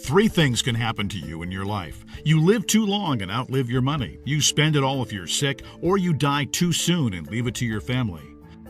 Three things can happen to you in your life. You live too long and outlive your money. You spend it all if you're sick, or you die too soon and leave it to your family.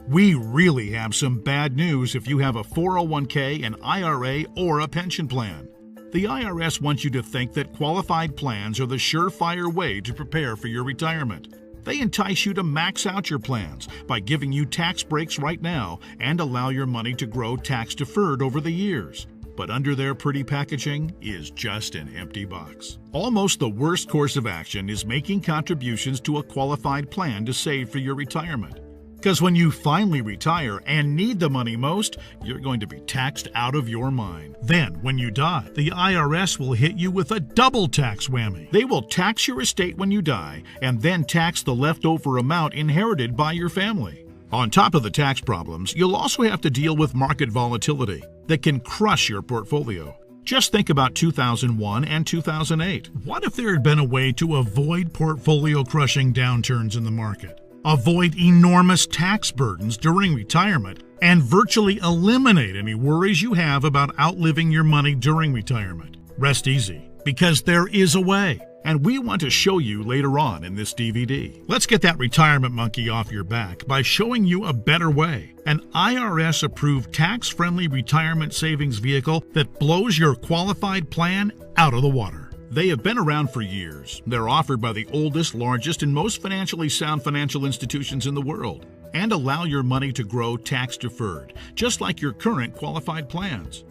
We really have some bad news if you have a 401k, an IRA, or a pension plan. The IRS wants you to think that qualified plans are the surefire way to prepare for your retirement. They entice you to max out your plans by giving you tax breaks right now and allow your money to grow tax-deferred over the years. But under their pretty packaging is just an empty box. Almost the worst course of action is making contributions to a qualified plan to save for your retirement. Because when you finally retire and need the money most, you're going to be taxed out of your mind. Then, when you die, the IRS will hit you with a double tax whammy. They will tax your estate when you die and then tax the leftover amount inherited by your family. On top of the tax problems, you'll also have to deal with market volatility that can crush your portfolio. Just think about 2001 and 2008. What if there had been a way to avoid portfolio-crushing downturns in the market? Avoid enormous tax burdens during retirement, and virtually eliminate any worries you have about outliving your money during retirement. Rest easy, because there is a way, and we want to show you later on in this DVD. Let's get that retirement monkey off your back by showing you a better way, an IRS-approved tax-friendly retirement savings vehicle that blows your qualified plan out of the water. They have been around for years. They're offered by the oldest, largest, and most financially sound financial institutions in the world, and allow your money to grow tax-deferred, just like your current qualified plans.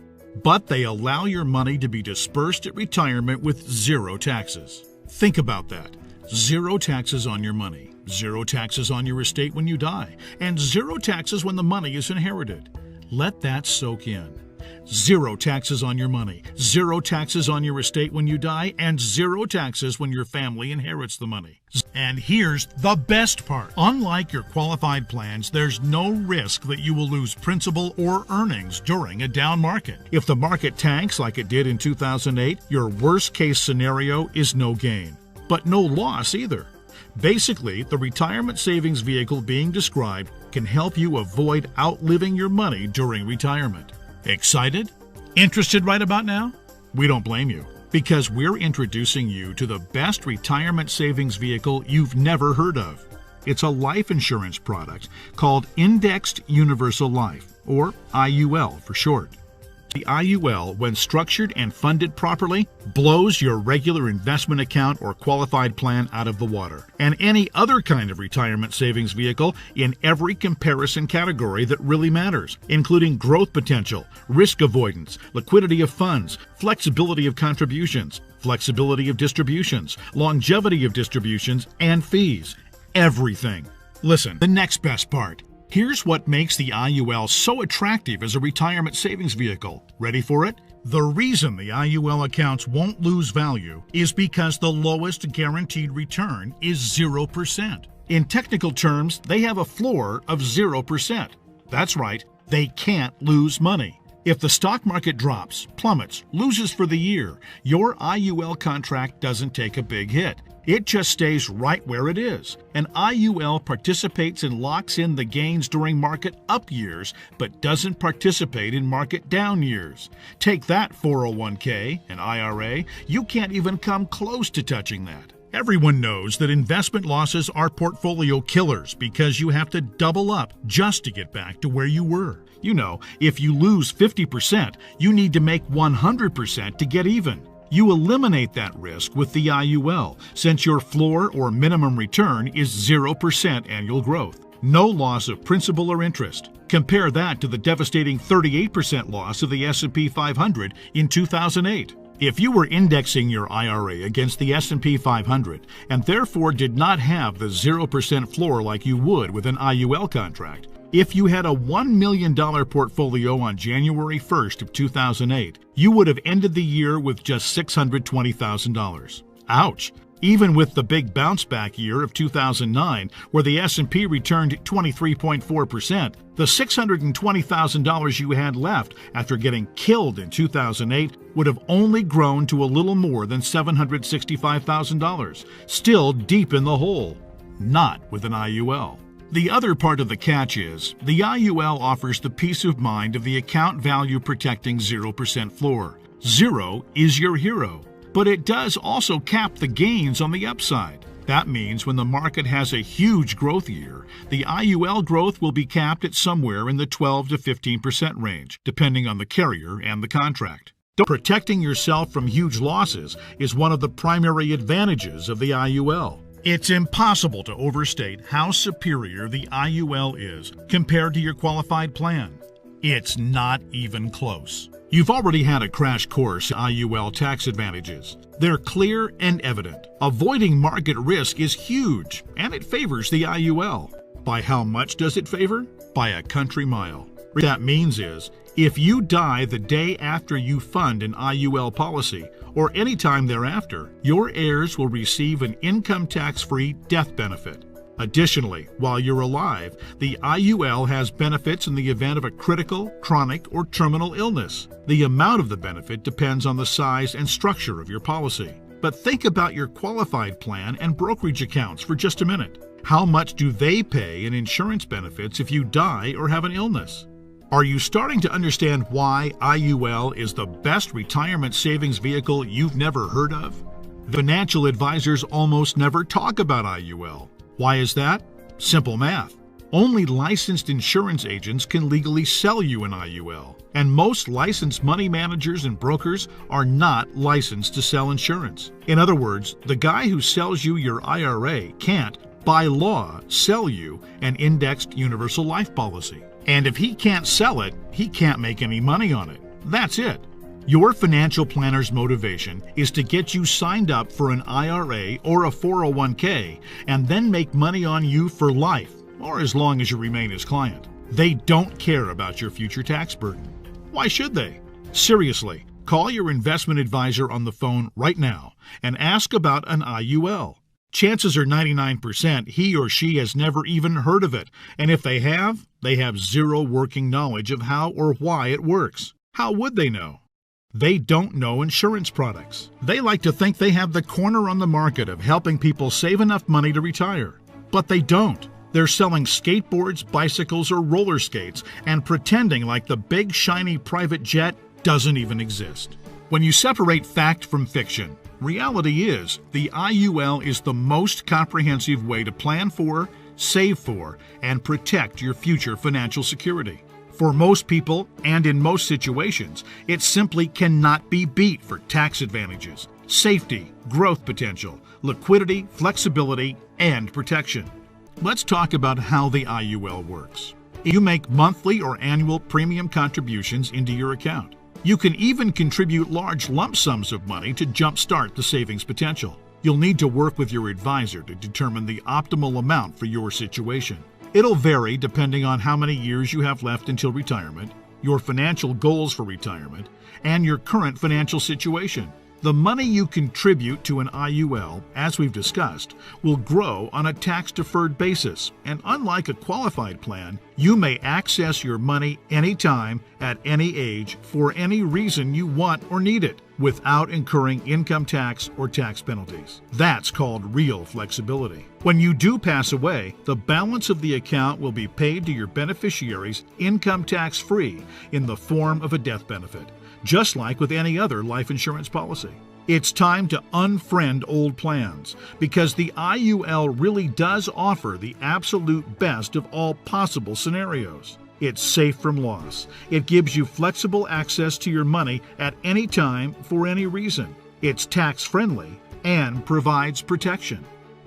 But they allow your money to be dispersed at retirement with zero taxes. Think about that. Zero taxes on your money, zero taxes on your estate when you die, and zero taxes when the money is inherited. Let that soak in. Zero taxes on your money, zero taxes on your estate when you die, and zero taxes when your family inherits the money. And here's the best part. Unlike your qualified plans, there's no risk that you will lose principal or earnings during a down market. If the market tanks like it did in 2008, your worst-case scenario is no gain, but no loss either. Basically, the retirement savings vehicle being described can help you avoid outliving your money during retirement. Excited? Interested right about now? We don't blame you, because we're introducing you to the best retirement savings vehicle you've never heard of. It's a life insurance product called Indexed Universal Life, or IUL for short. The IUL, when structured and funded properly, blows your regular investment account or qualified plan out of the water, and any other kind of retirement savings vehicle in every comparison category that really matters, including growth potential, risk avoidance, liquidity of funds, flexibility of contributions, flexibility of distributions, longevity of distributions, and fees. Everything. Listen, the next best part. Here's what makes the IUL so attractive as a retirement savings vehicle. Ready for it? The reason the IUL accounts won't lose value is because the lowest guaranteed return is 0%. In technical terms, they have a floor of 0%. That's right, they can't lose money. If the stock market drops, plummets, loses for the year, your IUL contract doesn't take a big hit. It just stays right where it is. An IUL participates and locks in the gains during market up years, but doesn't participate in market down years. Take that 401k, an IRA, you can't even come close to touching that. Everyone knows that investment losses are portfolio killers because you have to double up just to get back to where you were. You know, if you lose 50%, you need to make 100% to get even. You eliminate that risk with the IUL, since your floor or minimum return is 0% annual growth. No loss of principal or interest. Compare that to the devastating 38% loss of the S&P 500 in 2008. If you were indexing your IRA against the S&P 500 and therefore did not have the 0% floor like you would with an IUL contract, if you had a $1 million portfolio on January 1st of 2008, you would have ended the year with just $620,000. Ouch! Even with the big bounce-back year of 2009, where the S&P returned 23.4%, the $620,000 you had left after getting killed in 2008 would have only grown to a little more than $765,000, still deep in the hole. Not with an IUL. The other part of the catch is, the IUL offers the peace of mind of the account value protecting 0% floor. Zero is your hero, but it does also cap the gains on the upside. That means when the market has a huge growth year, the IUL growth will be capped at somewhere in the 12 to 15% range, depending on the carrier and the contract. Protecting yourself from huge losses is one of the primary advantages of the IUL. It's impossible to overstate how superior the IUL is compared to your qualified plan. It's not even close. You've already had a crash course in IUL tax advantages. They're clear and evident. Avoiding market risk is huge, and it favors the IUL. By how much does it favor? By a country mile. What that means is, if you die the day after you fund an IUL policy, or any time thereafter, your heirs will receive an income tax-free death benefit. Additionally, while you're alive, the IUL has benefits in the event of a critical, chronic, or terminal illness. The amount of the benefit depends on the size and structure of your policy. But think about your qualified plan and brokerage accounts for just a minute. How much do they pay in insurance benefits if you die or have an illness? Are you starting to understand why IUL is the best retirement savings vehicle you've never heard of? Financial advisors almost never talk about IUL. Why is that? Simple math. Only licensed insurance agents can legally sell you an IUL, and most licensed money managers and brokers are not licensed to sell insurance. In other words, the guy who sells you your IRA can't, by law, sell you an indexed universal life policy. And if he can't sell it, he can't make any money on it. That's it. Your financial planner's motivation is to get you signed up for an IRA or a 401k and then make money on you for life, or as long as you remain his client. They don't care about your future tax burden. Why should they? Seriously, call your investment advisor on the phone right now and ask about an IUL. Chances are 99% he or she has never even heard of it, and if they have zero working knowledge of how or why it works. How would they know? They don't know insurance products. They like to think they have the corner on the market of helping people save enough money to retire. But they don't. They're selling skateboards, bicycles, or roller skates and pretending like the big shiny private jet doesn't even exist. When you separate fact from fiction, reality is the IUL is the most comprehensive way to plan for, save for, and protect your future financial security. For most people, and in most situations, it simply cannot be beat for tax advantages, safety, growth potential, liquidity, flexibility, and protection. Let's talk about how the IUL works. You make monthly or annual premium contributions into your account. You can even contribute large lump sums of money to jumpstart the savings potential. You'll need to work with your advisor to determine the optimal amount for your situation. It'll vary depending on how many years you have left until retirement, your financial goals for retirement, and your current financial situation. The money you contribute to an IUL, as we've discussed, will grow on a tax-deferred basis, and unlike a qualified plan, you may access your money anytime, at any age, for any reason you want or need it, without incurring income tax or tax penalties. That's called real flexibility. When you do pass away, the balance of the account will be paid to your beneficiaries income tax-free in the form of a death benefit, just like with any other life insurance policy. It's time to unfriend old plans, because the IUL really does offer the absolute best of all possible scenarios. It's safe from loss. It gives you flexible access to your money at any time for any reason. It's tax-friendly and provides protection.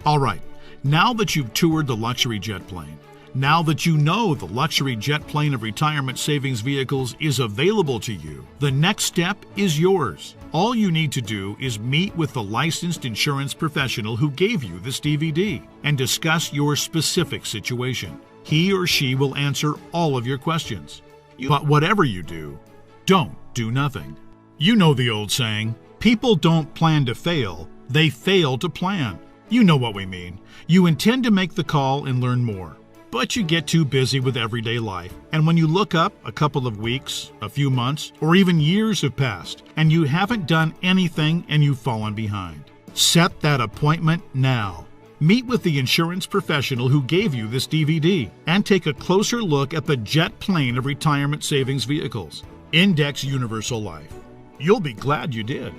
All right, now that you've toured the luxury jet plane, now that you know the luxury jet plane of retirement savings vehicles is available to you, the next step is yours. All you need to do is meet with the licensed insurance professional who gave you this DVD and discuss your specific situation. He or she will answer all of your questions. But whatever you do, don't do nothing. You know the old saying, people don't plan to fail, they fail to plan. You know what we mean. You intend to make the call and learn more, but you get too busy with everyday life, and when you look up, a couple of weeks, a few months, or even years have passed, and you haven't done anything and you've fallen behind. Set that appointment now. Meet with the insurance professional who gave you this DVD and take a closer look at the jet plane of retirement savings vehicles. Index Universal Life. You'll be glad you did.